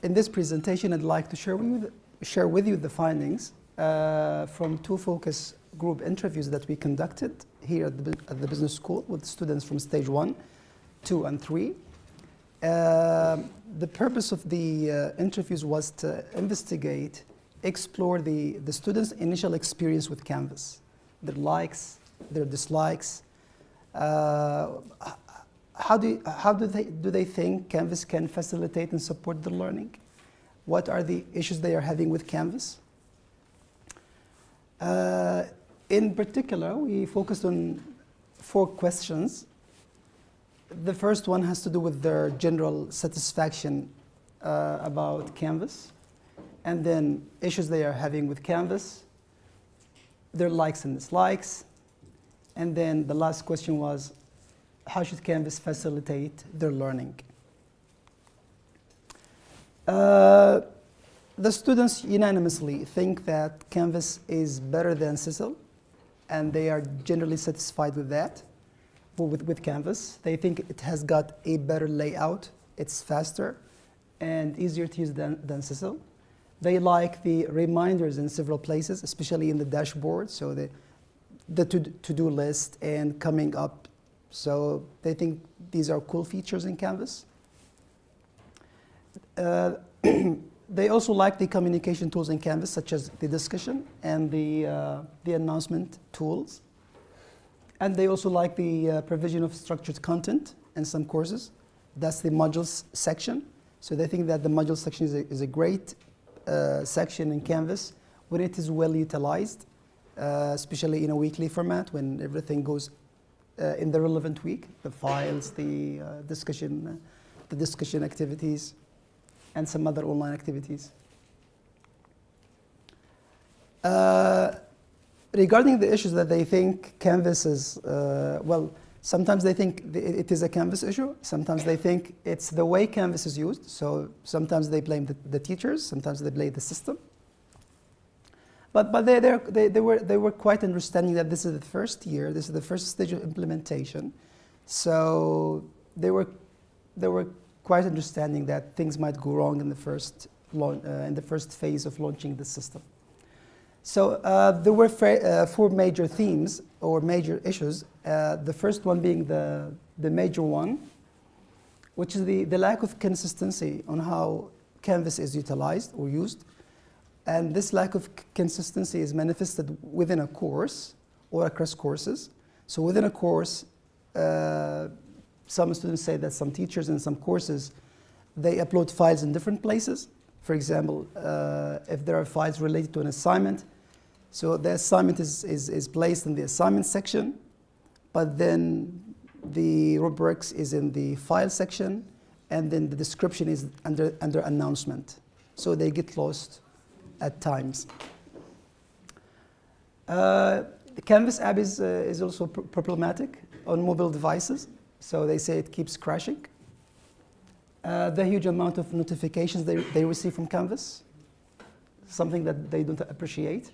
in this presentation, I'd like to share with you the findings from 2 focus group interviews that we conducted here at the business school with students from stage 1, 2, and 3. The purpose of the interviews was to investigate, explore the students' initial experience with Canvas, their likes, their dislikes. How do they think Canvas can facilitate and support their learning? What are the issues they are having with Canvas? In particular, we focused on 4 questions. The first one has to do with their general satisfaction about Canvas, and then issues they are having with Canvas, their likes and dislikes, and then the last question was, how should Canvas facilitate their learning? The students unanimously think that Canvas is better than Sisal, and they are generally satisfied with that, with Canvas. They think it has got a better layout, it's faster, and easier to use than Sisal. They like the reminders in several places, especially in the dashboard, so the to-do list and coming up. So they think these are cool features in Canvas. They also like the communication tools in Canvas, such as the discussion and the announcement tools. And they also like the provision of structured content in some courses. That's the modules section. So they think that the module section is a great section in Canvas when it is well utilized, especially in a weekly format when everything goes in the relevant week, the files, the discussion activities, and some other online activities. Regarding the issues that they think Canvas is, well, sometimes they think it is a Canvas issue. Sometimes they think it's the way Canvas is used. So sometimes they blame the teachers. Sometimes they blame the system. But they were quite understanding that this is the first year. This is the first stage of implementation. So they were quite understanding that things might go wrong in the first phase of launching the system. So there were 4 major themes or major issues. The first one being the major one, which is the lack of consistency on how Canvas is utilized or used. And this lack of consistency is manifested within a course or across courses. So within a course, some students say that some teachers in some courses, they upload files in different places. For example, if there are files related to an assignment, so the assignment is placed in the assignment section, but then the rubrics is in the file section, and then the description is under announcement. So they get lost at times. The Canvas app is also problematic on mobile devices. So they say it keeps crashing. The huge amount of notifications they receive from Canvas, something that they don't appreciate.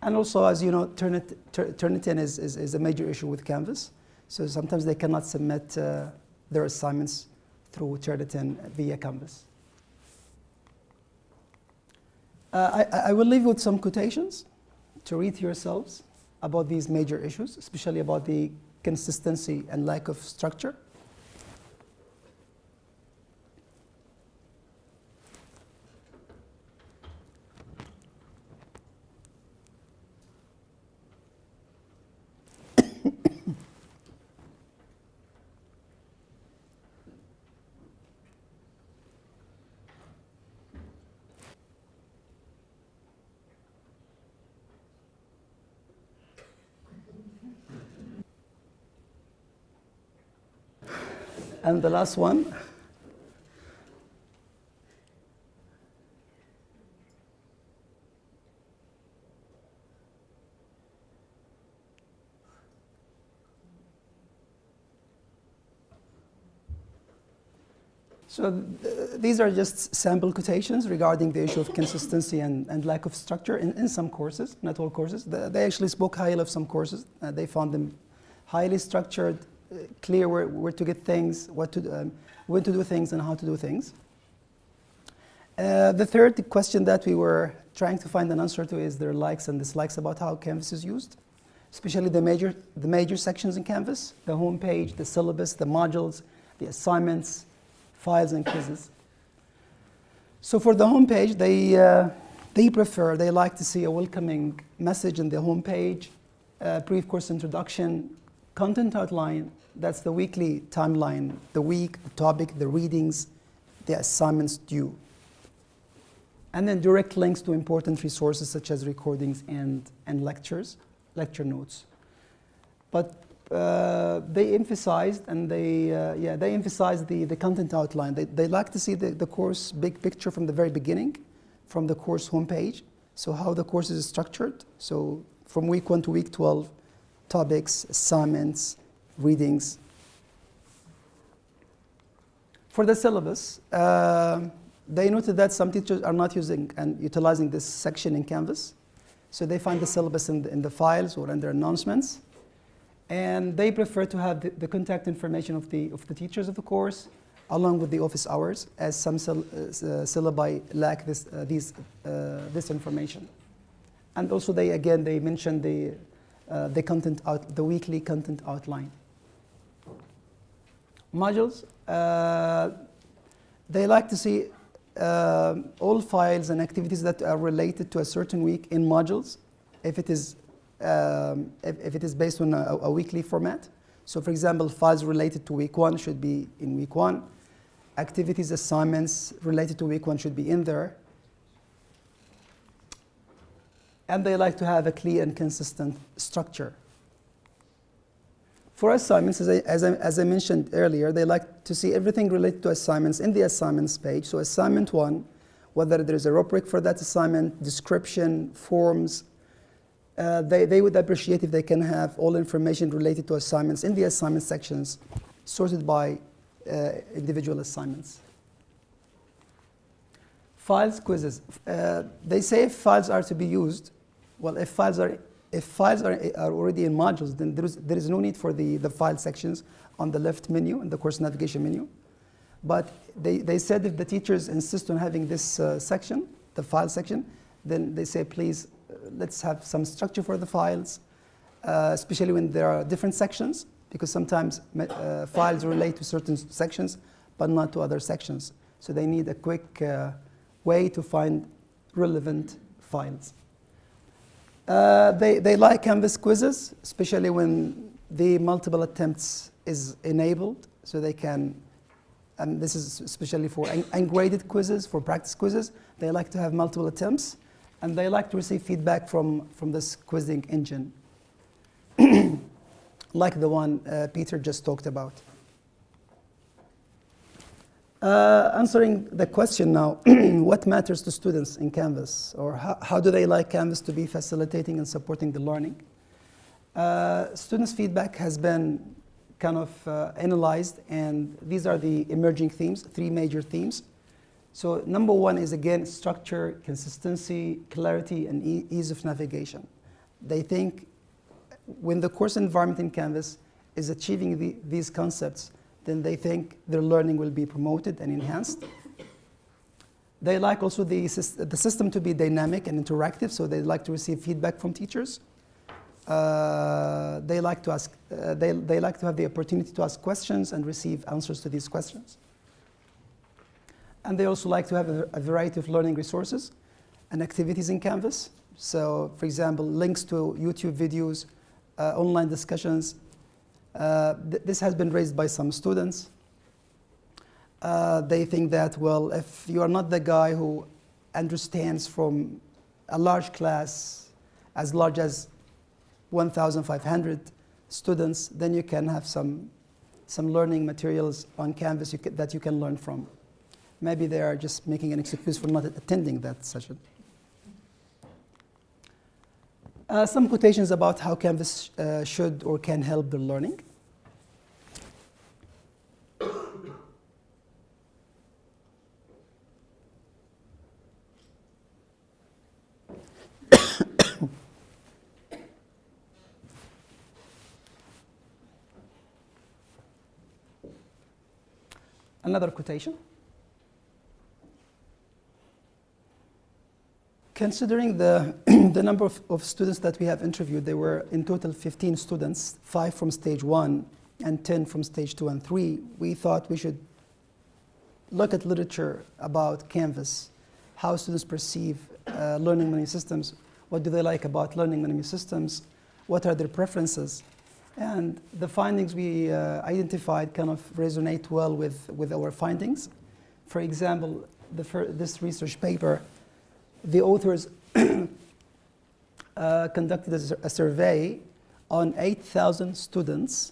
And also, as you know, Turnitin is a major issue with Canvas. So sometimes they cannot submit their assignments through Turnitin via Canvas. I will leave you with some quotations to read yourselves about these major issues, especially about the consistency and lack of structure. And the last one. So these are just sample quotations regarding the issue of consistency and lack of structure in some courses, not all courses. They actually spoke highly of some courses. They found them highly structured, clear where to get things, when to do things and how to do things. The third question that we were trying to find an answer to is their likes and dislikes about how Canvas is used, especially the major sections in Canvas, the home page, the syllabus, the modules, the assignments, files, and quizzes. So for the home page, they like to see a welcoming message in the home page, brief course introduction, content outline, that's the weekly timeline, the week, the topic, the readings, the assignments due. And then direct links to important resources such as recordings and lectures, lecture notes. But they emphasized, and they emphasized the content outline. They like to see the course big picture from the very beginning, from the course homepage. So how the course is structured. So from week 1 to week 12, topics, assignments, readings. For the syllabus, they noted that some teachers are not using and utilizing this section in Canvas. So they find the syllabus in the files or under announcements. And they prefer to have the contact information of the teachers of the course, along with the office hours, as some syllabi lack this information. And also they mentioned the weekly content outline. Modules, they like to see all files and activities that are related to a certain week in modules, if it is based on a weekly format. So for example, files related to week 1 should be in week 1. Activities, assignments related to week 1 should be in there. And they like to have a clear and consistent structure. For assignments, as I mentioned earlier, they like to see everything related to assignments in the assignments page. So assignment 1, whether there is a rubric for that assignment, description, forms, they would appreciate if they can have all information related to assignments in the assignment sections, sorted by individual assignments. Files, quizzes. They say if files are to be used, well, if files are already in modules, then there is no need for the file sections on the left menu, in the course navigation menu. But they said if the teachers insist on having this section, the file section, then they say, please, let's have some structure for the files, especially when there are different sections, because sometimes files relate to certain sections, but not to other sections. So they need a quick way to find relevant files. They like Canvas quizzes, especially when the multiple attempts is enabled, so they can, and this is especially for ungraded quizzes, for practice quizzes, they like to have multiple attempts, and they like to receive feedback from this quizzing engine, like the one Peter just talked about. Answering the question now, what matters to students in Canvas, or how do they like Canvas to be facilitating and supporting the learning? Students' feedback has been kind of analyzed, and these are the emerging themes, 3 major themes. So number 1 is, again, structure, consistency, clarity, and ease of navigation. They think when the course environment in Canvas is achieving these concepts, then they think their learning will be promoted and enhanced. They like also the system to be dynamic and interactive, so they like to receive feedback from teachers. They like to ask. They like to have the opportunity to ask questions and receive answers to these questions. And they also like to have a variety of learning resources and activities in Canvas. So, for example, links to YouTube videos, online discussions. This has been raised by some students. They think that, well, if you are not the guy who understands from a large class as large as 1,500 students, then you can have some learning materials on Canvas that you can learn from. Maybe they are just making an excuse for not attending that session. Some quotations about how Canvas should or can help the learning. Another quotation. Considering the, the number of students that we have interviewed, there were in total 15 students, 5 from stage 1 and 10 from stage 2 and 3. We thought we should look at literature about Canvas, how students perceive learning management systems, what do they like about learning management systems, what are their preferences. And the findings we identified kind of resonate well with our findings. For example, this research paper, the authors conducted a survey on 8,000 students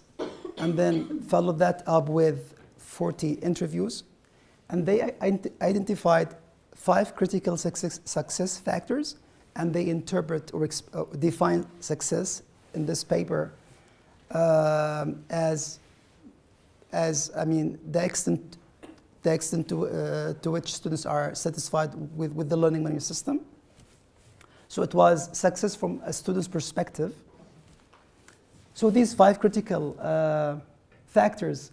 and then followed that up with 40 interviews. And they identified 5 critical success factors, and they interpret or define success in this paper as I mean, the extent to which students are satisfied with the learning management system. So it was success from a student's perspective. So these 5 critical factors,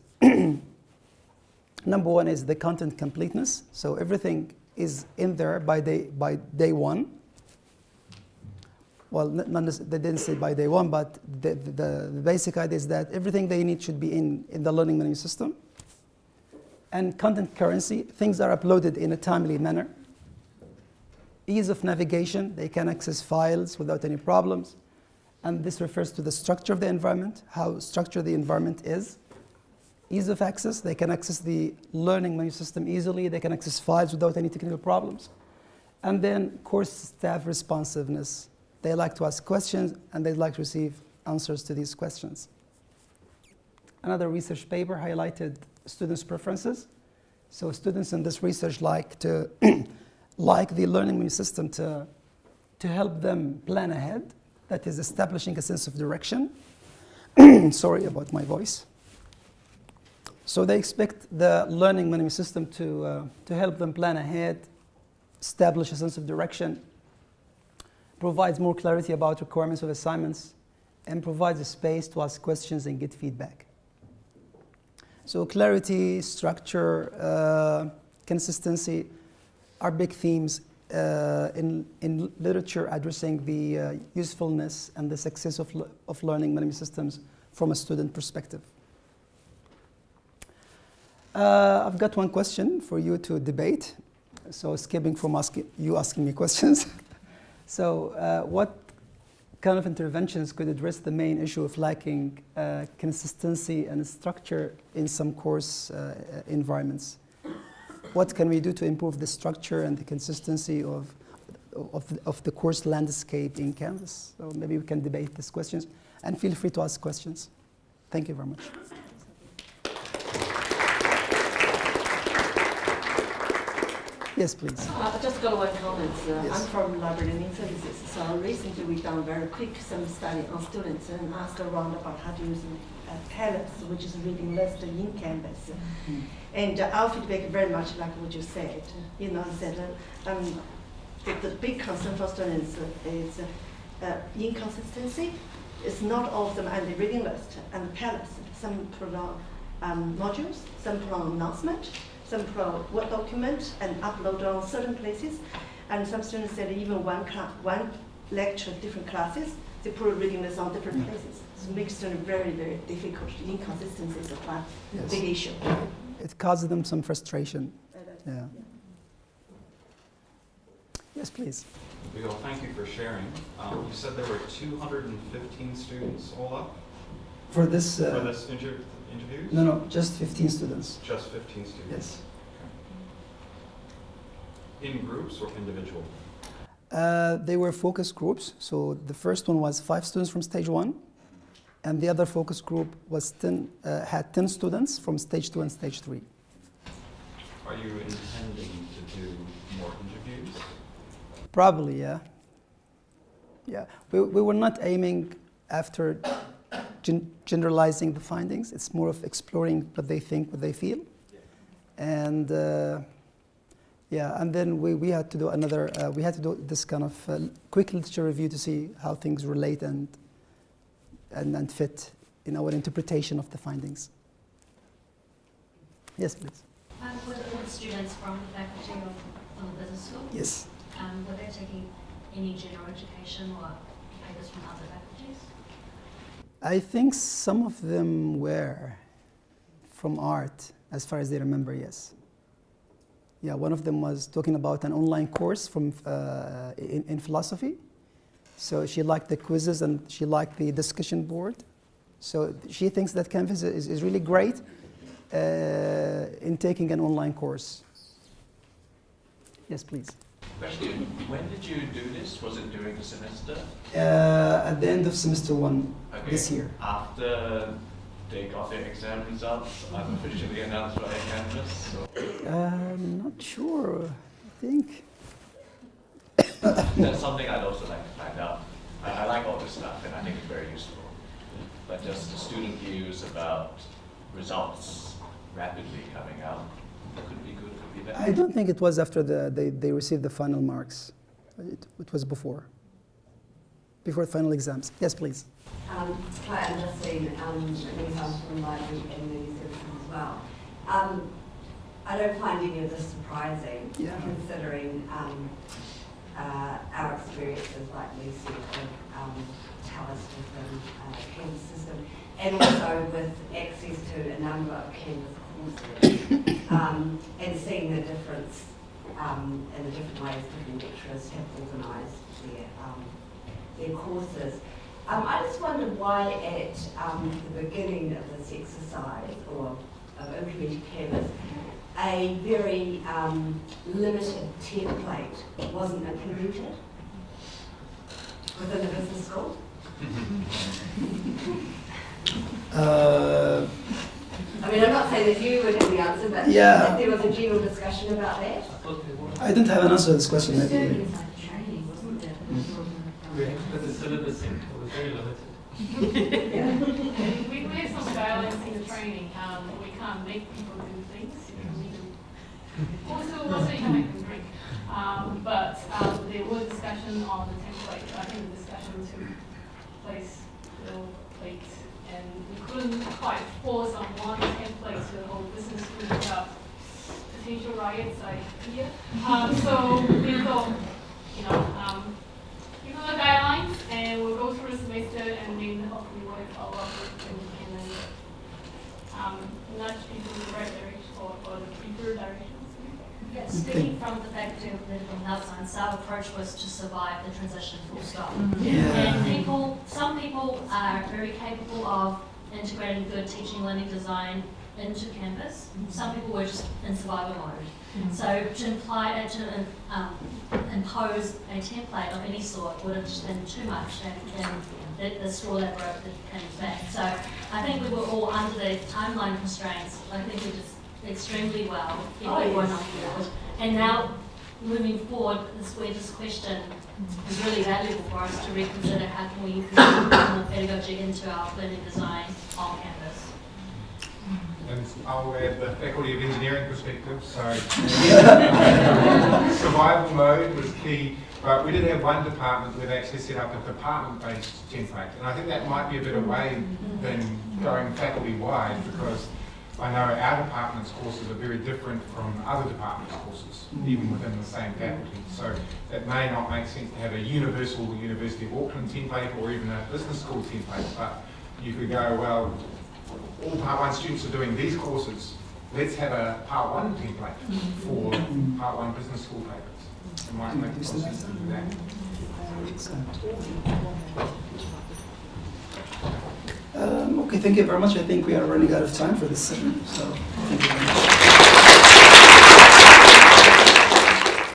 number 1 is the content completeness. So everything is in there by day 1. Well, they didn't say by day 1, but the basic idea is that everything they need should be in the learning management system. And content currency, things are uploaded in a timely manner. Ease of navigation, they can access files without any problems. And this refers to the structure of the environment, how structured the environment is. Ease of access, they can access the learning management system easily, they can access files without any technical problems. And then course staff responsiveness. They like to ask questions and they like to receive answers to these questions. Another research paper highlighted students' preferences. So students in this research like to like the learning management system to help them plan ahead, that is establishing a sense of direction. Sorry about my voice. So they expect the learning management system to help them plan ahead, establish a sense of direction, provides more clarity about requirements of assignments, and provides a space to ask questions and get feedback. So clarity, structure, consistency are big themes in literature addressing the usefulness and the success of learning management systems from a student perspective. I've got one question for you to debate. So skipping from asking me questions. So what kind of interventions could address the main issue of lacking consistency and structure in some course environments? What can we do to improve the structure and the consistency of the course landscape in Canvas? So maybe we can debate these questions, and feel free to ask questions. Thank you very much. Yes, please. I just got one comment. Yes. I'm from library learning services, so recently we done very quick some study on students and asked around about how to use Canvas, which is reading list in Canvas. Mm. And our feedback very much like what you said. You know, the big concern for students is inconsistency. It's not all of them on the reading list and Canvas. Some put on modules, some put on announcement. Some put on Word document and upload on certain places, and some students said even one lecture, different classes, they put a reading list on different places. So it makes students very, very difficult. Inconsistency is a big issue. It causes them some frustration. Yeah. Yes, please. Well, thank you for sharing. You said there were 215 students all up? For this interviews? No, just 15 students. Just 15 students? Yes. Okay. In groups or individual? They were focus groups. So the first one was 5 students from stage 1, and the other focus group was had 10 students from stage 2 and stage 3. Are you intending to do more interviews? Probably, yeah. Yeah, we were not aiming after generalizing the findings. It's more of exploring what they think, what they feel. And yeah, and then we had to do another, we had to do this kind of quick literature review to see how things relate and fit in our interpretation of the findings. Yes, please. Were the students from the faculty of business school? Yes. Were they taking any general education or papers from other faculties? I think some of them were from art, as far as they remember, yes. Yeah, one of them was talking about an online course from in philosophy. So she liked the quizzes and she liked the discussion board. So she thinks that Canvas is really great in taking an online course. Yes, please. Question, when did you do this? Was it during the semester? At the end of semester 1 Okay. this year. After they got their exam results, unofficially announced by Canvas? So Not sure, I think. that's something I'd also like to find out. I like all this stuff and I think it's very useful. But just the student views about results rapidly coming out could be good, could be bad. I don't think it was after they received the final marks. It was before the final exams. Yes, please. Hi, I'm Justine. I'm from Library and Media Services as well. I don't find any of this surprising, Yeah. considering our experiences, like we said, with TALIS within the Canvas system, and also with access to a number of Canvas courses, and seeing the difference in the different ways different lecturers have organised their courses. I just wondered why at the beginning of this exercise, or of implementing Canvas, a very limited template wasn't implemented within the business school. I mean, I'm not saying that you would have the answer, but Yeah. there was a general discussion about that. I don't have an answer to this question. It's Maybe. certainly like training, wasn't it? But the syllabus was very limited. We have some guidelines in the training. We can't make people do things. We do. Also you can make them drink. But there was discussion on the template. I think the discussion took place real late, and we couldn't quite force on one template to the whole business school without potential riots, I fear. So we thought, give them the guidelines, and we'll go through a semester, and then hopefully we'll follow up with them, and then nudge people in the right direction or the preferred directions. Yeah, speaking from the faculty of political health science, our approach was to survive the transition full stop. And some people are very capable of integrating good teaching learning design into Canvas. Some people were just in survival mode. So to impose a template of any sort would have just been too much, and the straw that broke the camel's back. So I think we were all under the timeline constraints. I think we did extremely well, everyone on board. And now, moving forward, where this question is really valuable for us to reconsider how can we implement more pedagogy into our learning design on Canvas. And I'll add the Faculty of Engineering perspective. So survival mode was key, but we did have one department that actually set up a department-based template, and I think that might be a better way than going faculty-wide, because I know our department's courses are very different from other departments' courses, even within the same faculty. So it may not make sense to have a universal University of Auckland template or even a business school template, but you could go, well, all Part 1 students are doing these courses. Let's have a Part 1 template for Part 1 business school papers. It might make more sense to do that. Okay, thank you very much. I think we are running out of time for this session. So.